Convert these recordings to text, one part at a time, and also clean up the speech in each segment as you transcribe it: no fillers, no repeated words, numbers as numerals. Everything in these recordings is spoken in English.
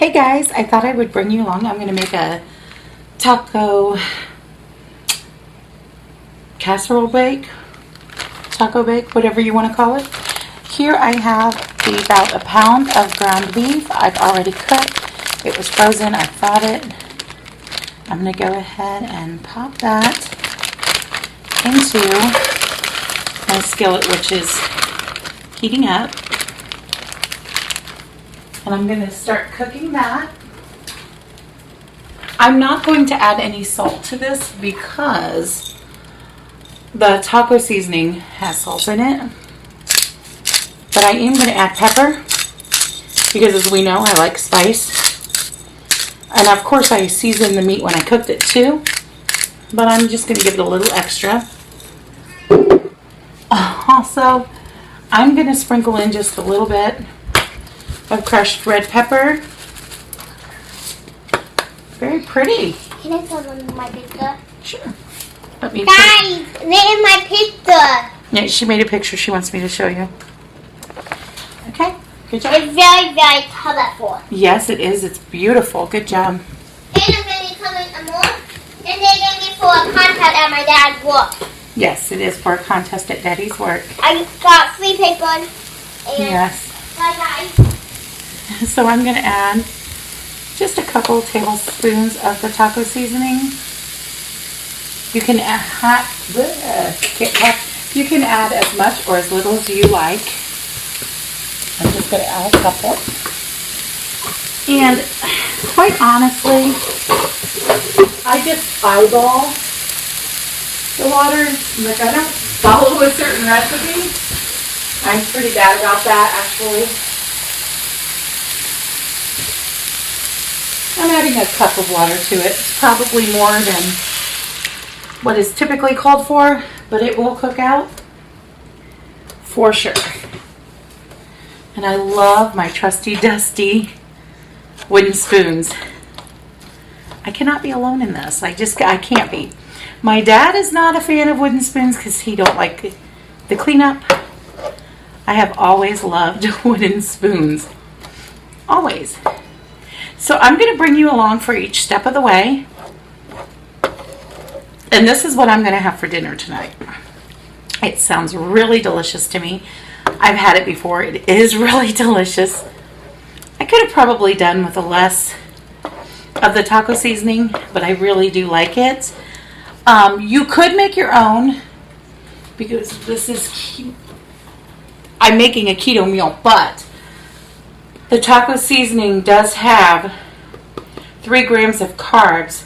Hey guys, I thought I would bring you along. I'm going to make a taco casserole bake, taco bake, whatever you want to call it. Here I have about a pound of ground beef. I've already cooked. It was frozen. I thawed it. I'm going to go ahead and pop that into my skillet, which is heating up. And I'm going to start cooking that. I'm not going to add any salt to this because the taco seasoning has salt in it. But I am going to add pepper because, as we know, I like spice. And of course I seasoned the meat when I cooked it too. But I'm just going to give it a little extra. Also, I'm going to sprinkle in just a little bit of crushed red pepper. Very pretty. Can I tell them my pizza? Sure. Guys, this is my pizza. Yeah, she made a picture she wants me to show you. Okay, good job. It's very, very colorful. Yes, it is. It's beautiful. Good job. And I'm going to color some more. And they're going to be for a contest at my dad's work. Yes, it is for a contest at Daddy's work. I got 3 papers. And Yes. bye guys. So I'm going to add just a couple tablespoons of the taco seasoning. You can add as much or as little as you like. I'm just going to add a couple. And quite honestly, I just eyeball the water. Like, I don't follow a certain recipe. I'm pretty bad about that, actually. I'm adding a cup of water to it. It's probably more than what is typically called for, but it will cook out for sure. And I love my trusty dusty wooden spoons. I cannot be alone in this. I can't be. My dad is not a fan of wooden spoons because he don't like the cleanup. I have always loved wooden spoons. Always. So I'm going to bring you along for each step of the way. And this is what I'm going to have for dinner tonight. It sounds really delicious to me. I've had it before. It is really delicious. I could have probably done with a less of the taco seasoning, but I really do like it. You could make your own because I'm making a keto meal, but the taco seasoning does have 3 grams of carbs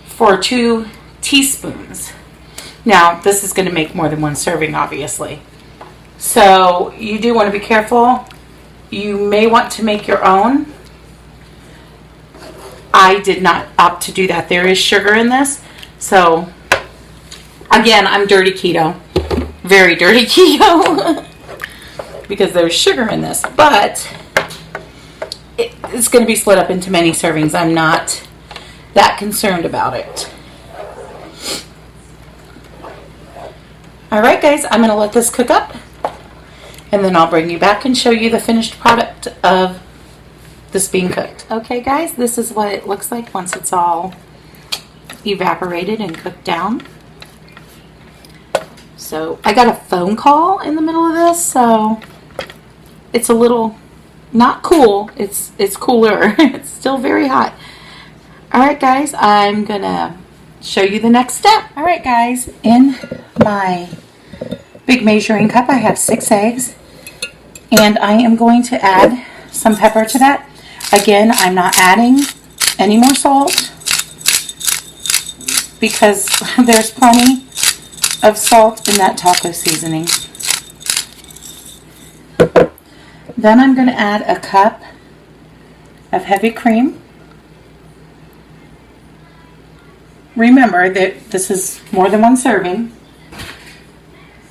for 2 teaspoons. Now, this is going to make more than 1 serving, obviously. So, you do want to be careful. You may want to make your own. I did not opt to do that. There is sugar in this. So, again, I'm dirty keto. Very dirty keto. Because there's sugar in this, but it's going to be split up into many servings. I'm not that concerned about it. Alright guys, I'm going to let this cook up and then I'll bring you back and show you the finished product of this being cooked. Okay guys, this is what it looks like once it's all evaporated and cooked down. So I got a phone call in the middle of this, so it's a little not cool. It's cooler. It's still very hot. Alright guys, I'm gonna show you the next step. Alright guys, in my big measuring cup I have 6 eggs and I am going to add some pepper to that. Again, I'm not adding any more salt because there's plenty of salt in that taco seasoning. Then I'm going to add a cup of heavy cream. Remember that this is more than 1 serving.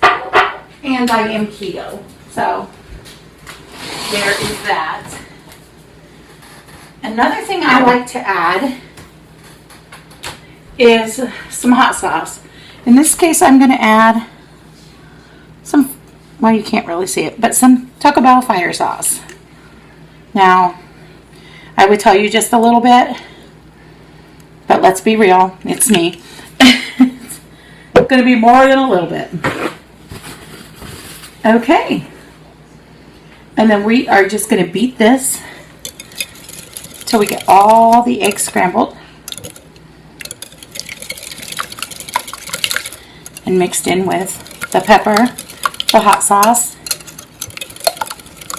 And I am keto, so there is that. Another thing I like to add is some hot sauce. In this case, I'm going to add some, well, you can't really see it, but some Taco Bell fire sauce. Now, I would tell you just a little bit, but let's be real, it's me. It's going to be more than a little bit. Okay. And then we are just going to beat this till we get all the eggs scrambled and mixed in with the pepper, the hot sauce,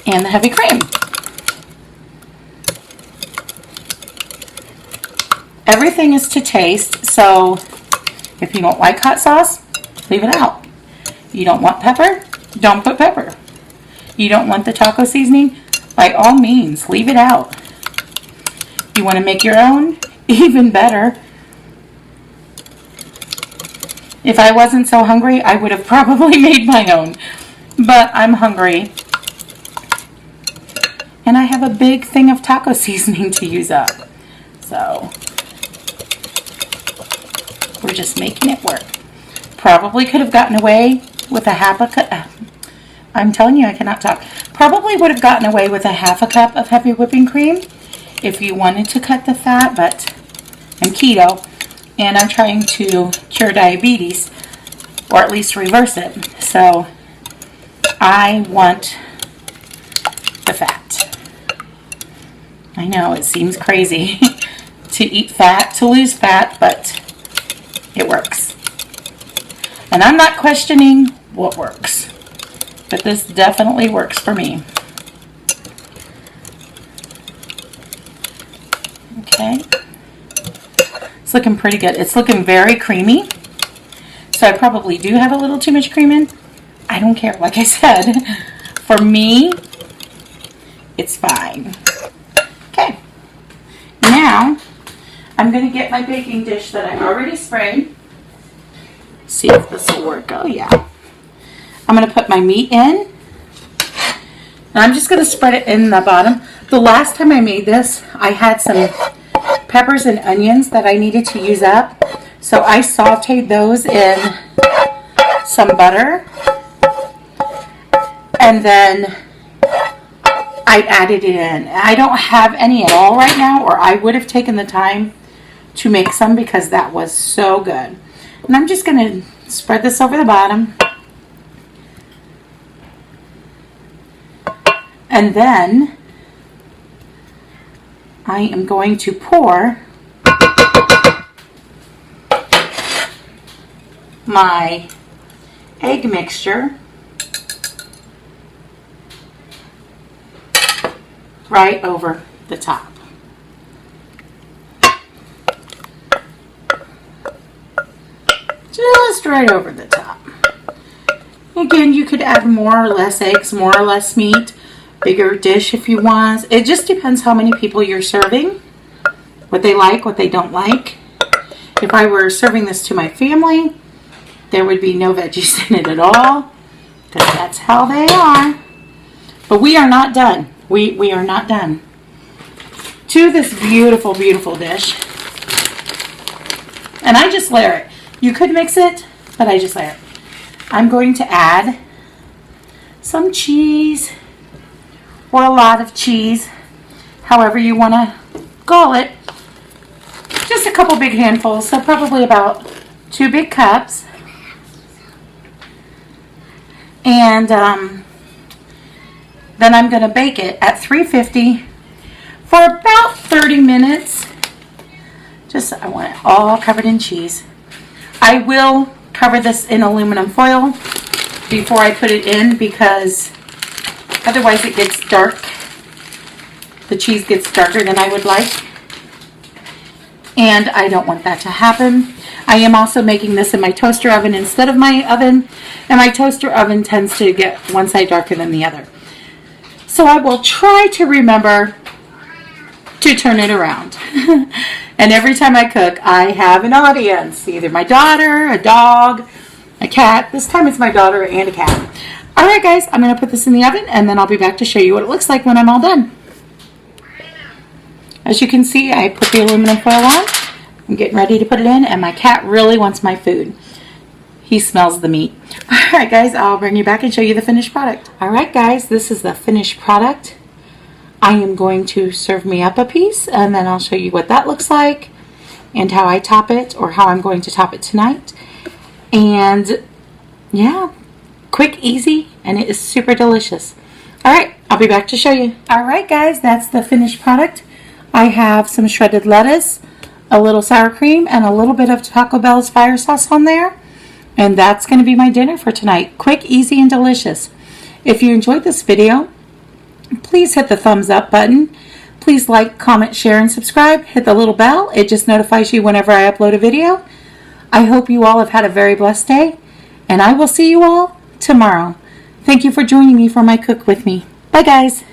and the heavy cream. Everything is to taste, so if you don't like hot sauce, leave it out. You don't want pepper, don't put pepper. You don't want the taco seasoning, by all means, leave it out. You want to make your own? Even better. If I wasn't so hungry, I would have probably made my own. But I'm hungry. And I have a big thing of taco seasoning to use up. So, we're just making it work. Probably could have gotten away with a half a cup. I'm telling you, I cannot talk. Probably would have gotten away with a half a cup of heavy whipping cream if you wanted to cut the fat, but I'm keto and I'm trying to cure diabetes, or at least reverse it. So I want the fat. I know it seems crazy to eat fat, to lose fat, but it works. And I'm not questioning what works, but this definitely works for me. Okay. It's looking pretty good. It's looking very creamy. So I probably do have a little too much cream in. I don't care. Like I said, for me, it's fine. Okay. Now, I'm going to get my baking dish that I already sprayed. See if this will work. Oh, yeah. I'm going to put my meat in. And I'm just going to spread it in the bottom. The last time I made this, I had some peppers and onions that I needed to use up. So I sauteed those in some butter. And then I added it in. I don't have any at all right now, or I would have taken the time to make some because that was so good. And I'm just going to spread this over the bottom. And then I am going to pour my egg mixture right over the top. Just right over the top. Again, you could add more or less eggs, more or less meat. Bigger dish if you want. It just depends how many people you're serving, what they like, what they don't like. If I were serving this to my family, there would be no veggies in it at all, because that's how they are. But we are not done. We are not done. To this beautiful, beautiful dish. And I just layer it. You could mix it, but I just layer it. I'm going to add some cheese, or a lot of cheese, however you want to call it. Just a couple big handfuls, so probably about 2 big cups. And then I'm going to bake it at 350 for about 30 minutes. I want it all covered in cheese. I will cover this in aluminum foil before I put it in, because otherwise it gets dark. The cheese gets darker than I would like. And I don't want that to happen. I am also making this in my toaster oven instead of my oven. And my toaster oven tends to get one side darker than the other. So I will try to remember to turn it around. And every time I cook, I have an audience. Either my daughter, a dog, a cat. This time it's my daughter and a cat. Alright guys, I'm going to put this in the oven and then I'll be back to show you what it looks like when I'm all done. As you can see, I put the aluminum foil on. I'm getting ready to put it in, and my cat really wants my food. He smells the meat. Alright guys, I'll bring you back and show you the finished product. Alright guys, this is the finished product. I am going to serve me up a piece, and then I'll show you what that looks like and how I top it, or how I'm going to top it tonight. And yeah, quick, easy, and it is super delicious. All right, I'll be back to show you. All right, guys, that's the finished product. I have some shredded lettuce, a little sour cream, and a little bit of Taco Bell's fire sauce on there. And that's going to be my dinner for tonight. Quick, easy, and delicious. If you enjoyed this video, please hit the thumbs up button. Please like, comment, share, and subscribe. Hit the little bell. It just notifies you whenever I upload a video. I hope you all have had a very blessed day, and I will see you all tomorrow. Thank you for joining me for my cook with me. Bye, guys.